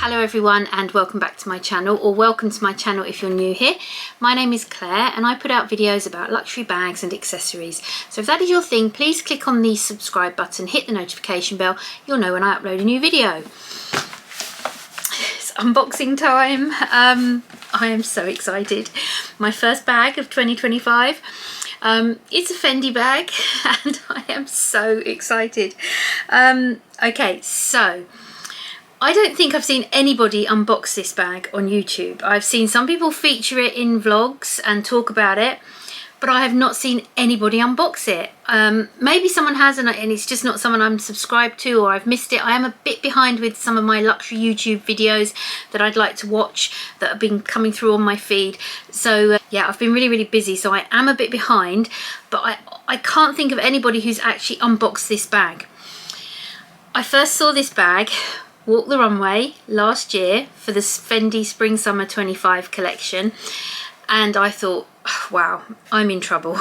Hello everyone and welcome back to my channel, or welcome to my channel if you're new here. My name is Claire and I put out videos about luxury bags and accessories. So if that is your thing, please click on the subscribe button, hit the notification bell, you'll know when I upload a new video. It's unboxing time. I am so excited. My first bag of 2025. It's a Fendi bag and I am so excited. Okay, so I don't think I've seen anybody unbox this bag on YouTube. I've seen some people feature it in vlogs and talk about it, but I have not seen anybody unbox it. Maybe someone has and it's just not someone I'm subscribed to, or I've missed it. I am a bit behind with some of my luxury YouTube videos that I'd like to watch that have been coming through on my feed. So yeah, I've been really busy, so I am a bit behind, but I can't think of anybody who's actually unboxed this bag. I first saw this bag walk the runway last year for the Fendi Spring Summer 25 collection, and I thought, oh, wow, I'm in trouble.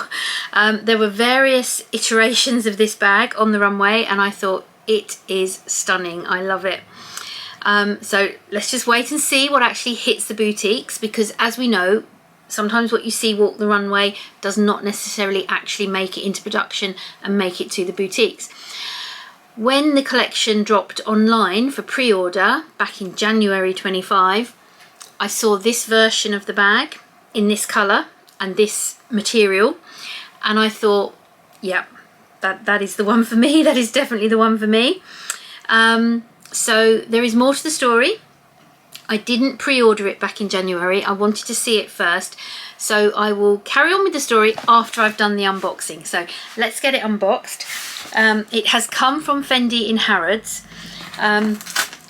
There were various iterations of this bag on the runway and I thought it is stunning. I love it. So let's just wait and see what actually hits the boutiques, because as we know, sometimes what you see walk the runway does not necessarily actually make it into production and make it to the boutiques. When the collection dropped online for pre-order back in January 25, I saw this version of the bag in this colour and this material, and I thought, yeah, that is the one for me. That is definitely the one for me. So there is more to the story. I didn't pre-order it back in January. I wanted to see it first. So I will carry on with the story after I've done the unboxing. So let's get it unboxed. It has come from Fendi in Harrods.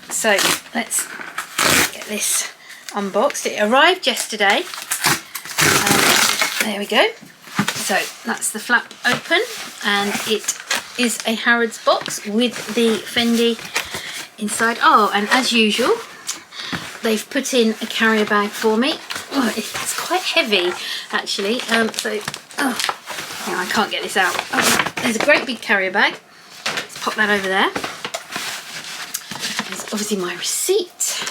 So let's get this unboxed. It arrived yesterday. There we go. So that's the flap open, and it is a Harrods box with the Fendi inside. Oh, and as usual, they've put in a carrier bag for me. Oh, it's quite heavy actually. Yeah, I can't get this out. Oh, there's a great big carrier bag. Let's pop that over there. There's obviously my receipt,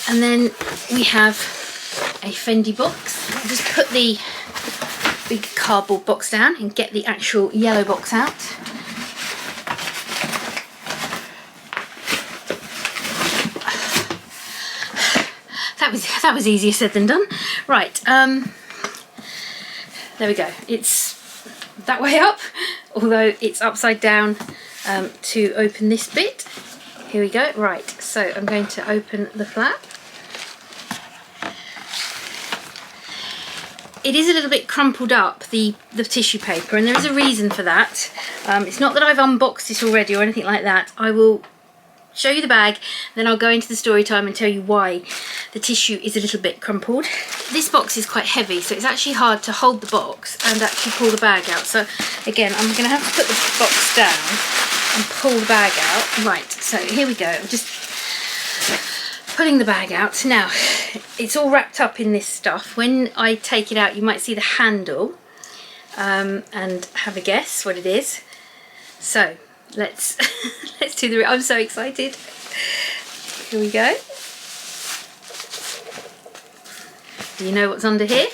and then we have a Fendi box. I'll just put the big cardboard box down and get the actual yellow box out. That was easier said than done. Right, there we go. It's that way up, although it's upside down to open this bit. Here we go. Right, so I'm going to open the flap. It is a little bit crumpled up, the tissue paper, and there is a reason for that. It's not that I've unboxed it already or anything like that. I will show you the bag, then I'll go into the story time and tell you why the tissue is a little bit crumpled. This box is quite heavy, so it's actually hard to hold the box and actually pull the bag out. So again, I'm going to have to put the box down and pull the bag out. Right, so here we go. I'm just pulling the bag out. Now, it's all wrapped up in this stuff. When I take it out, you might see the handle and have a guess what it is. So let's let's do the. I'm so excited. Here we go. Do you know what's under here?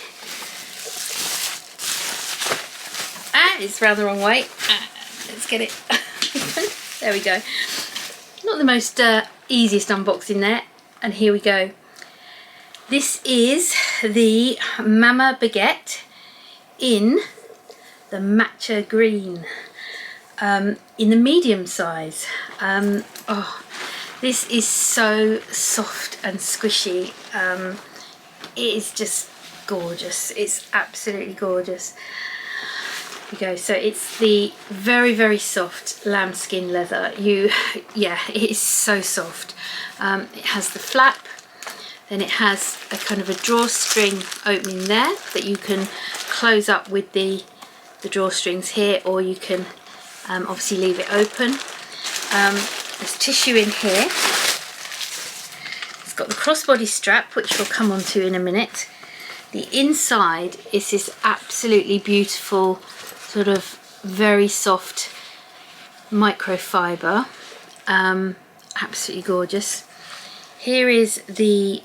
It's round the wrong way. Let's get it open. There we go. Not the most easiest unboxing there. And here we go. This is the Mama Baguette in the matcha green. In the medium size. Oh, this is so soft and squishy. It is just gorgeous. It's absolutely gorgeous. Here we go. So it's the very soft lambskin leather. Yeah, it is so soft. It has the flap, then it has a kind of a drawstring opening there that you can close up with the drawstrings here, or you can obviously leave it open. There's tissue in here. It's got the crossbody strap, which we'll come on to in a minute. The inside is this absolutely beautiful, sort of very soft microfiber. Absolutely gorgeous. here is the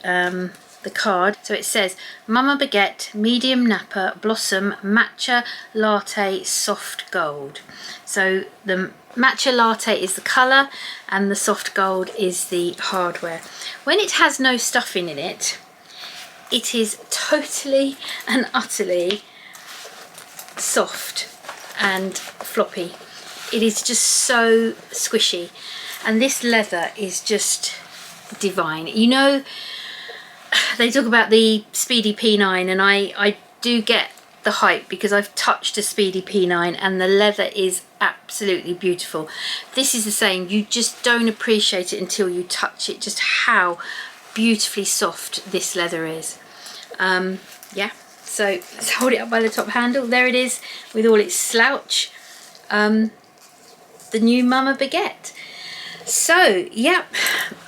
card. So it says Mama Baguette Medium Nappa Blossom Matcha Latte Soft Gold. So the matcha latte is the colour and the soft gold is the hardware. When it has no stuffing in it, it is totally and utterly soft and floppy. It is just so squishy, and this leather is just divine. You know, they talk about the Speedy P9, and I do get the hype because I've touched a Speedy P9 and the leather is absolutely beautiful. This is the same, you just don't appreciate it until you touch it, just how beautifully soft this leather is. Yeah, so let's hold it up by the top handle. There it is with all its slouch. The new Mama Baguette. So yeah,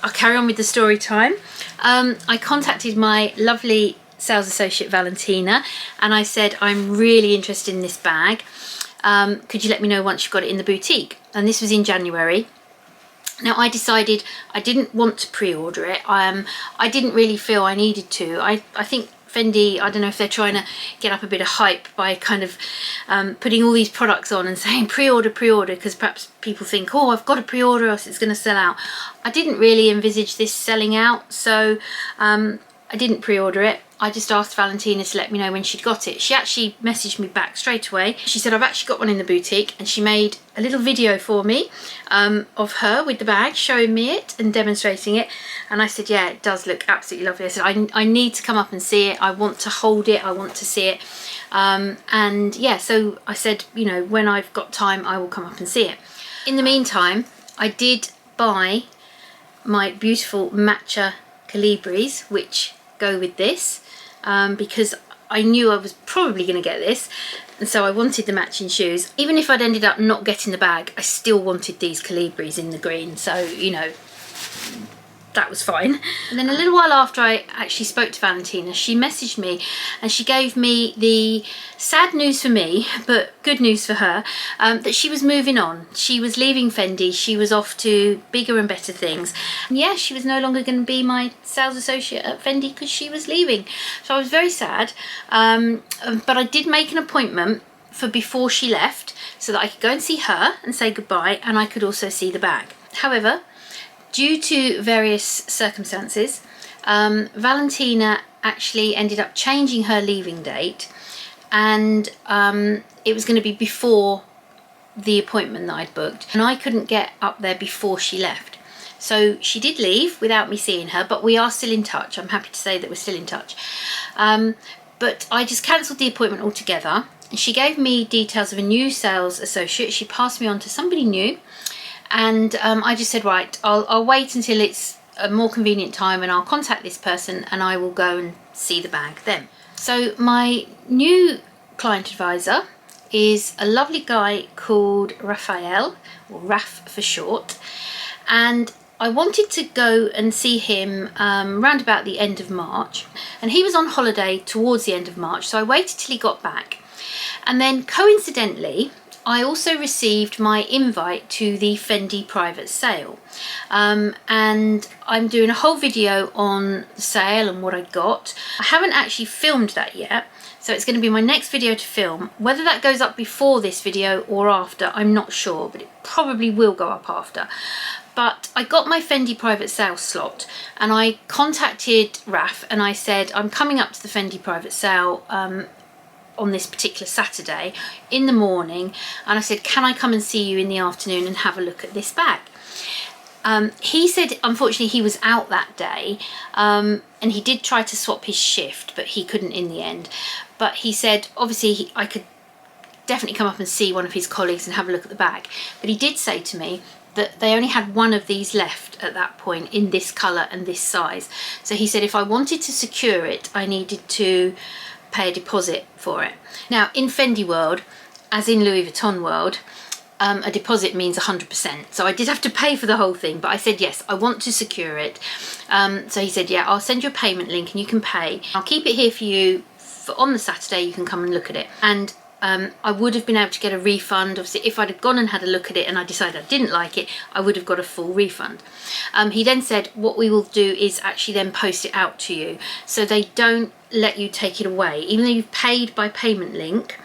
I'll carry on with the story time. I contacted my lovely sales associate Valentina and I said, I'm really interested in this bag. Could you let me know once you've got it in the boutique? And this was in January. Now I decided I didn't want to pre-order it. I didn't really feel I needed to. I think Fendi, I don't know if they're trying to get up a bit of hype by kind of putting all these products on and saying pre-order, because perhaps people think, oh, I've got to pre-order or else it's going to sell out. I didn't really envisage this selling out, so I didn't pre-order it. I just asked Valentina to let me know when she'd got it. She actually messaged me back straight away. She said, I've actually got one in the boutique, and she made a little video for me of her with the bag, showing me it and demonstrating it. And I said, yeah, it does look absolutely lovely. I said, I need to come up and see it. I want to hold it. I want to see it. And yeah, so I said, you know, when I've got time, I will come up and see it. In the meantime, I did buy my beautiful matcha Calibris, which go with this, because I knew I was probably going to get this, and so I wanted the matching shoes. Even if I'd ended up not getting the bag, I still wanted these Calibris in the green, so you know, that was fine. And then a little while after I actually spoke to Valentina, she messaged me and she gave me the sad news for me, but good news for her, that she was moving on. She was leaving Fendi. She was off to bigger and better things. And yeah, she was no longer going to be my sales associate at Fendi because she was leaving. So I was very sad, but I did make an appointment for before she left so that I could go and see her and say goodbye, and I could also see the bag. However, due to various circumstances, Valentina actually ended up changing her leaving date, and it was going to be before the appointment that I'd booked, and I couldn't get up there before she left. So she did leave without me seeing her, but we are still in touch. I'm happy to say that we're still in touch. But I just cancelled the appointment altogether, and she gave me details of a new sales associate. She passed me on to somebody new. And I just said, right, I'll wait until it's a more convenient time and I'll contact this person and I will go and see the bag then. So my new client advisor is a lovely guy called Raphael, or Raf for short, and I wanted to go and see him round about the end of March, and he was on holiday towards the end of March, so I waited till he got back. And then coincidentally, I also received my invite to the Fendi private sale, and I'm doing a whole video on the sale and what I got. I haven't actually filmed that yet, so it's going to be my next video to film. Whether that goes up before this video or after, I'm not sure, but it probably will go up after. But I got my Fendi private sale slot, and I contacted Raf and I said, I'm coming up to the Fendi private sale on this particular Saturday in the morning, and I said, can I come and see you in the afternoon and have a look at this bag? He said unfortunately he was out that day, and he did try to swap his shift, but he couldn't in the end. But he said obviously I could definitely come up and see one of his colleagues and have a look at the bag. But he did say to me that they only had one of these left at that point in this colour and this size. So he said if I wanted to secure it, I needed to pay a deposit for it. Now in Fendi world, as in Louis Vuitton world, a deposit means 100%. So I did have to pay for the whole thing, but I said yes, I want to secure it. So he said, yeah, I'll send you a payment link and you can pay. I'll keep it here for you on the Saturday, you can come and look at it. And I would have been able to get a refund. Obviously, if I'd have gone and had a look at it and I decided I didn't like it, I would have got a full refund. He then said what we will do is actually then post it out to you, so they don't let you take it away. Even though you've paid by payment link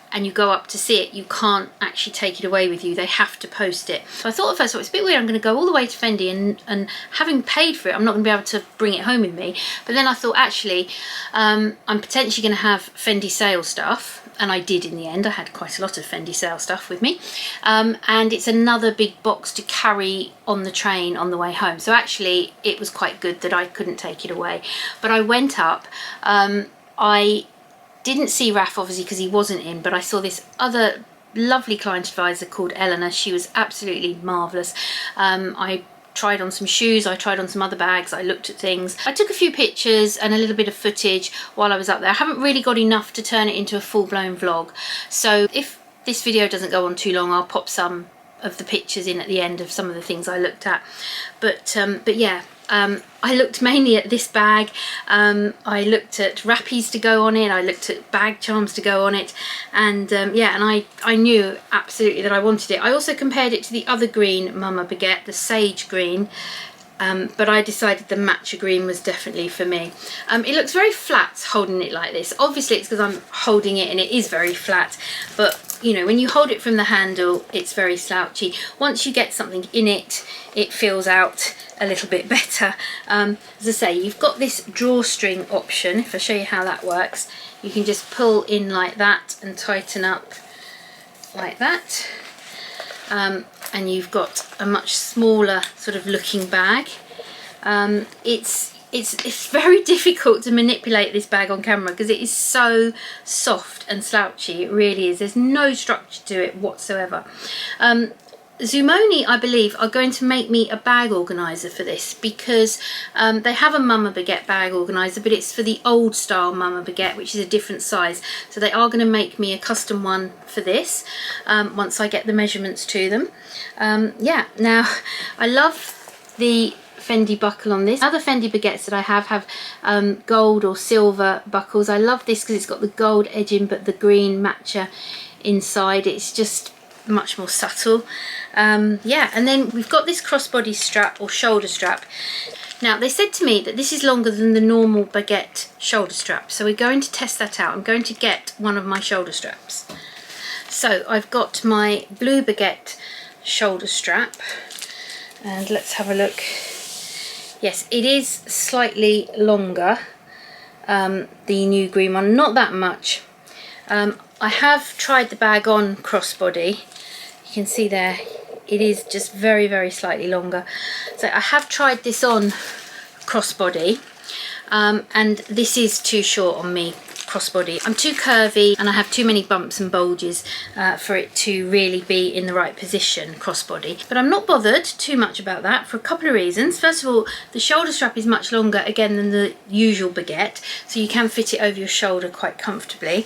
and you go up to see it, you can't actually take it away with you. They have to post it. So I thought at first, well, it's a bit weird, I'm going to go all the way to Fendi and having paid for it, I'm not going to be able to bring it home with me. But then I thought, actually, I'm potentially going to have Fendi sale stuff, and I did in the end. I had quite a lot of Fendi sale stuff with me, and it's another big box to carry on the train on the way home. So actually it was quite good that I couldn't take it away. But I went up, I didn't see Raf obviously because he wasn't in, but I saw this other lovely client advisor called Eleanor. She was absolutely marvellous. I tried on some shoes, I tried on some other bags, I looked at things. I took a few pictures and a little bit of footage while I was up there. I haven't really got enough to turn it into a full-blown vlog. So if this video doesn't go on too long, I'll pop some of the pictures in at the end of some of the things I looked at. But yeah, I looked mainly at this bag. I looked at wrappies to go on it, I looked at bag charms to go on it, and yeah, and I knew absolutely that I wanted it. I also compared it to the other green Mama baguette, the sage green, but I decided the matcha green was definitely for me. It looks very flat holding it like this. Obviously it's because I'm holding it and it is very flat, but you know, when you hold it from the handle, it's very slouchy. Once you get something in it, it feels out a little bit better. As I say, you've got this drawstring option. If I show you how that works, you can just pull in like that and tighten up like that. And you've got a much smaller sort of looking bag. It's very difficult to manipulate this bag on camera because it is so soft and slouchy. It really is. There's no structure to it whatsoever. Zumoni, I believe, are going to make me a bag organiser for this because they have a Mama Baguette bag organiser, but it's for the old style Mama Baguette, which is a different size. So they are going to make me a custom one for this once I get the measurements to them. Yeah, now I love the Fendi buckle on this. Other Fendi baguettes that I have gold or silver buckles. I love this because it's got the gold edging but the green matcha inside. It's just much more subtle. Yeah, and then we've got this crossbody strap or shoulder strap. Now they said to me that this is longer than the normal baguette shoulder strap, so we're going to test that out. I'm going to get one of my shoulder straps. So I've got my blue baguette shoulder strap, and let's have a look. Yes, it is slightly longer, the new green one, not that much. I have tried the bag on crossbody. You can see there, it is just very, very slightly longer. So I have tried this on crossbody, and this is too short on me crossbody. I'm too curvy and I have too many bumps and bulges for it to really be in the right position crossbody. But I'm not bothered too much about that for a couple of reasons. First of all, the shoulder strap is much longer again than the usual baguette, so you can fit it over your shoulder quite comfortably.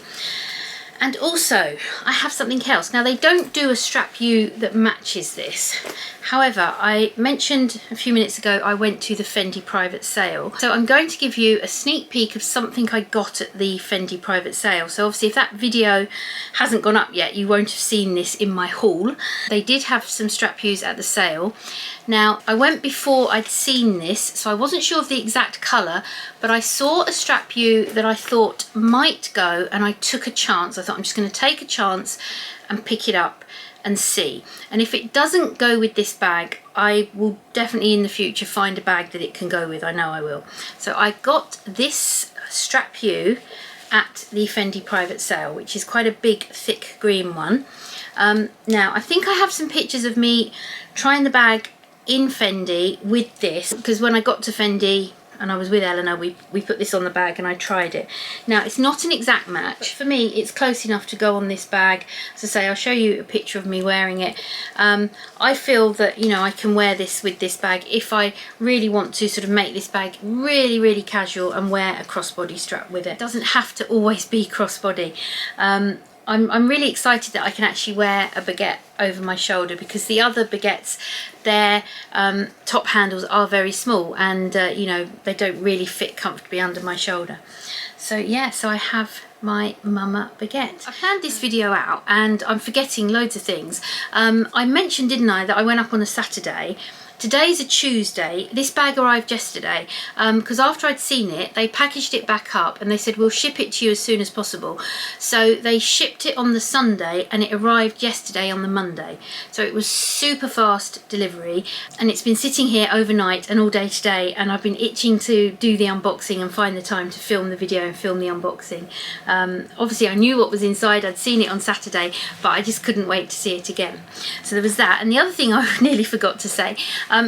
And also, I have something else. Now, they don't do a strap U that matches this. However, I mentioned a few minutes ago I went to the Fendi private sale. So I'm going to give you a sneak peek of something I got at the Fendi private sale. So obviously, if that video hasn't gone up yet, you won't have seen this in my haul. They did have some strap U's at the sale. Now, I went before I'd seen this, so I wasn't sure of the exact colour, but I saw a strap U that I thought might go, and I took a chance. I thought, I'm just going to take a chance and pick it up and see. And if it doesn't go with this bag, I will definitely in the future find a bag that it can go with. I know I will. So I got this strap U at the Fendi private sale, which is quite a big, thick green one. Now, I think I have some pictures of me trying the bag in Fendi with this, because when I got to Fendi and I was with Eleanor, we put this on the bag and I tried it. Now, it's not an exact match, but for me it's close enough to go on this bag. As I say, I'll show you a picture of me wearing it. I feel that, you know, I can wear this with this bag if I really want to sort of make this bag really, really casual and wear a crossbody strap with it. It doesn't have to always be crossbody. I'm really excited that I can actually wear a baguette over my shoulder, because the other baguettes, their top handles are very small and you know, they don't really fit comfortably under my shoulder. So yeah, so I have my mama baguette. I planned this video out and I'm forgetting loads of things. I mentioned, didn't I, that I went up on a Saturday. Today's a Tuesday. This bag arrived yesterday because after I'd seen it, they packaged it back up and they said, we'll ship it to you as soon as possible. So they shipped it on the Sunday and it arrived yesterday on the Monday. So it was super fast delivery, and it's been sitting here overnight and all day today, and I've been itching to do the unboxing and find the time to film the video and film the unboxing. Obviously I knew what was inside, I'd seen it on Saturday, but I just couldn't wait to see it again. So there was that. And the other thing I nearly forgot to say,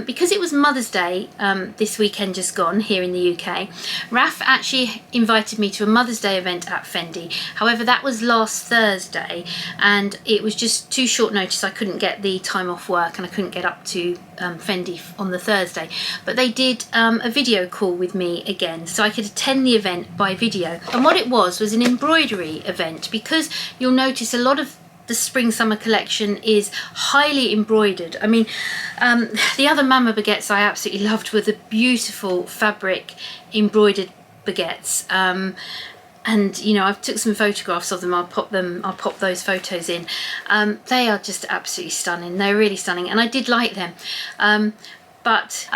because it was Mother's Day this weekend just gone here in the UK, Raf actually invited me to a Mother's Day event at Fendi. However, that was last Thursday and it was just too short notice. I couldn't get the time off work and I couldn't get up to Fendi on the Thursday. But they did a video call with me again, so I could attend the event by video. And what it was an embroidery event, because you'll notice a lot of the Spring Summer collection is highly embroidered. I mean, the other Mama baguettes I absolutely loved were the beautiful fabric embroidered baguettes. And you know, I've took some photographs of them. I'll pop those photos in. They are just absolutely stunning. They're really stunning, and I did like them. But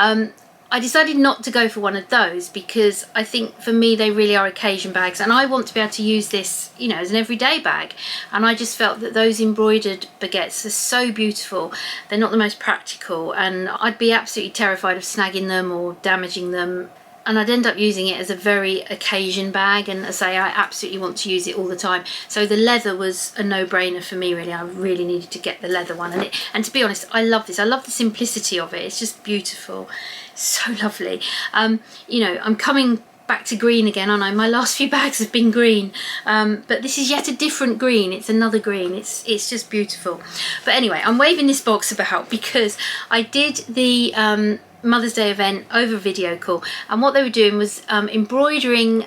I decided not to go for one of those because I think for me they really are occasion bags, and I want to be able to use this, you know, as an everyday bag. And I just felt that those embroidered baguettes are so beautiful. They're not the most practical, and I'd be absolutely terrified of snagging them or damaging them. And I'd end up using it as a very occasion bag, and as I say, I absolutely want to use it all the time. So the leather was a no-brainer for me, really. I really needed to get the leather one, and to be honest, I love this. I love the simplicity of it. It's just beautiful, so lovely. You know, I'm coming back to green again, aren't I? My last few bags have been green, but this is yet a different green. It's another green. It's just beautiful. But anyway, I'm waving this box about because I did the Mother's Day event over video call, and what they were doing was embroidering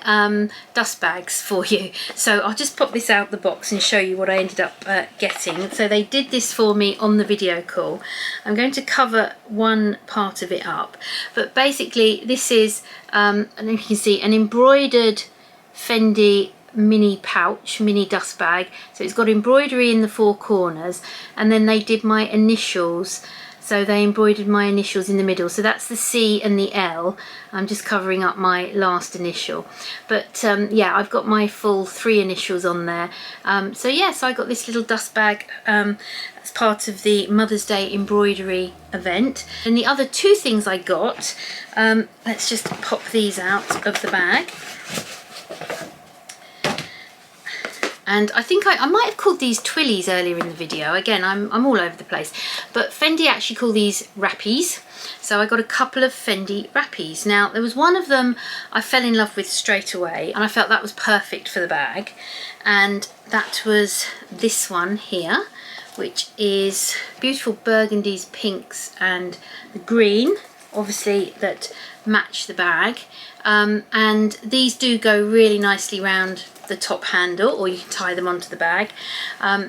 dust bags for you. So I'll just pop this out the box and show you what I ended up getting. So they did this for me on the video call. I'm going to cover one part of it up, but basically this is and you can see an embroidered Fendi mini pouch, mini dust bag. So it's got embroidery in the four corners, and then they did my initials. So they embroidered my initials in the middle. So that's the C and the L. I'm just covering up my last initial. But yeah, I've got my full 3 initials on there. So yeah, so I got this little dust bag as part of the Mother's Day embroidery event. And the other 2 things I got, let's just pop these out of the bag. And I think I might have called these twillies earlier in the video. Again, I'm all over the place. But Fendi actually call these wrappies. So I got a couple of Fendi wrappies. Now, there was one of them I fell in love with straight away, and I felt that was perfect for the bag. And that was this one here, which is beautiful burgundies, pinks, and the green, obviously, that match the bag. And these do go really nicely round the top handle, or you can tie them onto the bag.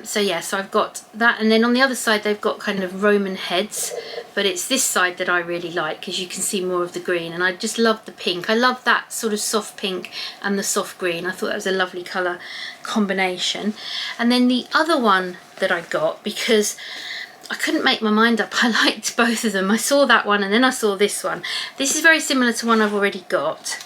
So yeah, so I've got that, and then on the other side they've got kind of Roman heads, but it's this side that I really like because you can see more of the green, and I just love the pink. I love that sort of soft pink and the soft green. I thought that was a lovely colour combination. And then the other one that I got, because I couldn't make my mind up, I liked both of them. I saw that one and then I saw this one. This is very similar to one I've already got.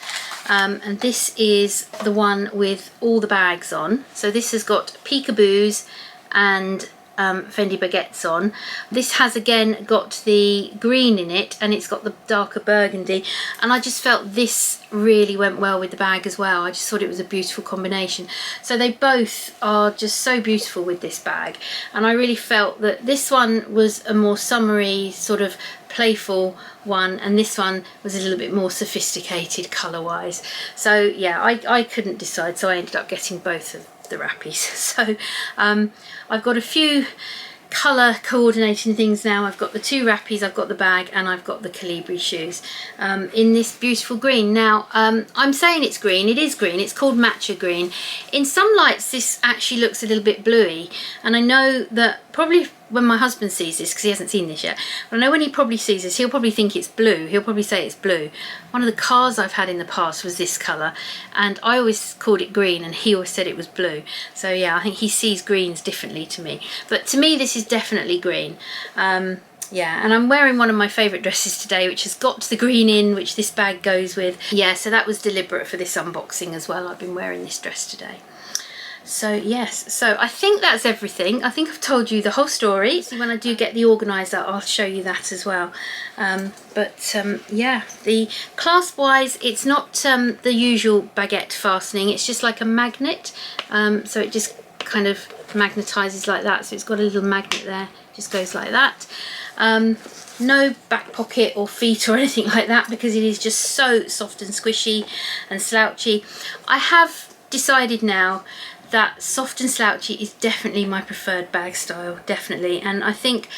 And this is the one with all the bags on. So this has got peekaboos and Fendi baguettes on. This has again got the green in it, and it's got the darker burgundy, and I just felt this really went well with the bag as well. I just thought it was a beautiful combination. So they both are just so beautiful with this bag, and I really felt that this one was a more summery sort of playful one, and this one was a little bit more sophisticated colour wise. So yeah, I couldn't decide, so I ended up getting both of the wrappies. So I've got a few colour coordinating things now. I've got the 2 wrappies, I've got the bag, and I've got the Calibri shoes in this beautiful green. Now I'm saying it's green, it is green, it's called matcha green. In some lights this actually looks a little bit bluey, and I know that probably when my husband sees this, because he hasn't seen this yet, but I know when he probably sees this, he'll probably think it's blue. He'll probably say it's blue. One of the cars I've had in the past was this colour, and I always called it green, and he always said it was blue. So yeah, I think he sees greens differently to me. But to me, this is definitely green. Yeah, and I'm wearing one of my favourite dresses today, which has got the green in, which this bag goes with. Yeah, so that was deliberate for this unboxing as well. I've been wearing this dress today. So yes, so I think that's everything. I think I've told you the whole story. So when I do get the organiser, I'll show you that as well. Yeah, the clasp wise, it's not the usual baguette fastening. It's just like a magnet. So it just kind of magnetises like that. So it's got a little magnet there, just goes like that. No back pocket or feet or anything like that, because it is just so soft and squishy and slouchy. I have decided now that soft and slouchy is definitely my preferred bag style, definitely. And I think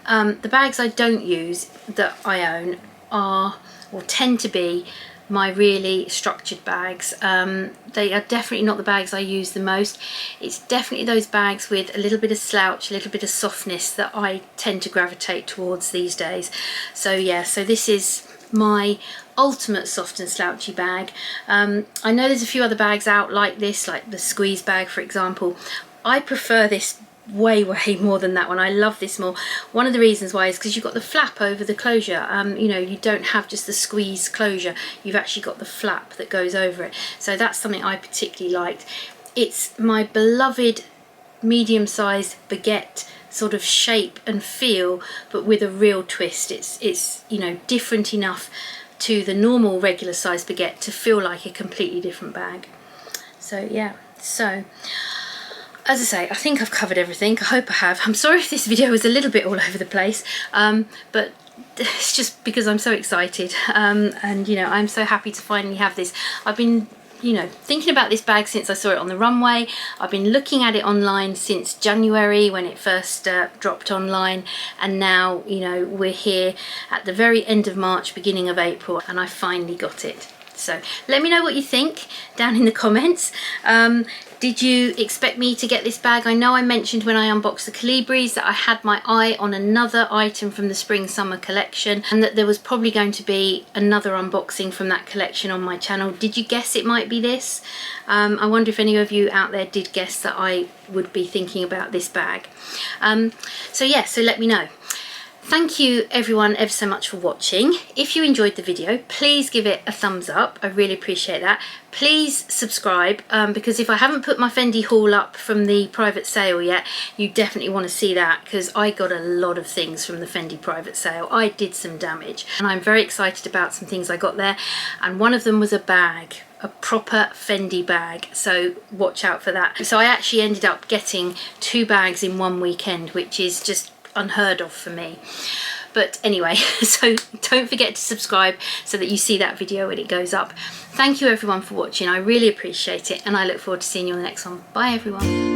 the bags I don't use that I own are, or tend to be, my really structured bags. They are definitely not the bags I use the most. It's definitely those bags with a little bit of slouch, a little bit of softness that I tend to gravitate towards these days. So yeah, so this is my ultimate soft and slouchy bag. I know there's a few other bags out like this, like the squeeze bag for example. I prefer this way more than that one. I love this more. One of the reasons why is because you've got the flap over the closure. You know, you don't have just the squeeze closure, you've actually got the flap that goes over it. So that's something I particularly liked. It's my beloved medium-sized baguette sort of shape and feel, but with a real twist. It's you know, different enough to the normal regular size baguette to feel like a completely different bag. So yeah, so as I say, I think I've covered everything. I hope I have. I'm sorry if this video was a little bit all over the place, but it's just because I'm so excited, and you know, I'm so happy to finally have this. I've been, you know, thinking about this bag since I saw it on the runway. I've been looking at it online since January when it first dropped online, and now, you know, we're here at the very end of March, beginning of April, and I finally got it. So let me know what you think down in the comments. Did you expect me to get this bag? I know I mentioned when I unboxed the Calibris that I had my eye on another item from the Spring Summer collection, and that there was probably going to be another unboxing from that collection on my channel. Did you guess it might be this? I wonder if any of you out there did guess that I would be thinking about this bag. So yeah, so let me know. Thank you everyone ever so much for watching. If you enjoyed the video, please give it a thumbs up. I really appreciate that. Please subscribe, because if I haven't put my Fendi haul up from the private sale yet, you definitely want to see that, because I got a lot of things from the Fendi private sale. I did some damage, and I'm very excited about some things I got there, and one of them was a bag. A proper Fendi bag, so watch out for that. So I actually ended up getting 2 bags in one weekend, which is just unheard of for me. But anyway, so don't forget to subscribe so that you see that video when it goes up. Thank you everyone for watching. I really appreciate it, and I look forward to seeing you on the next one. Bye everyone.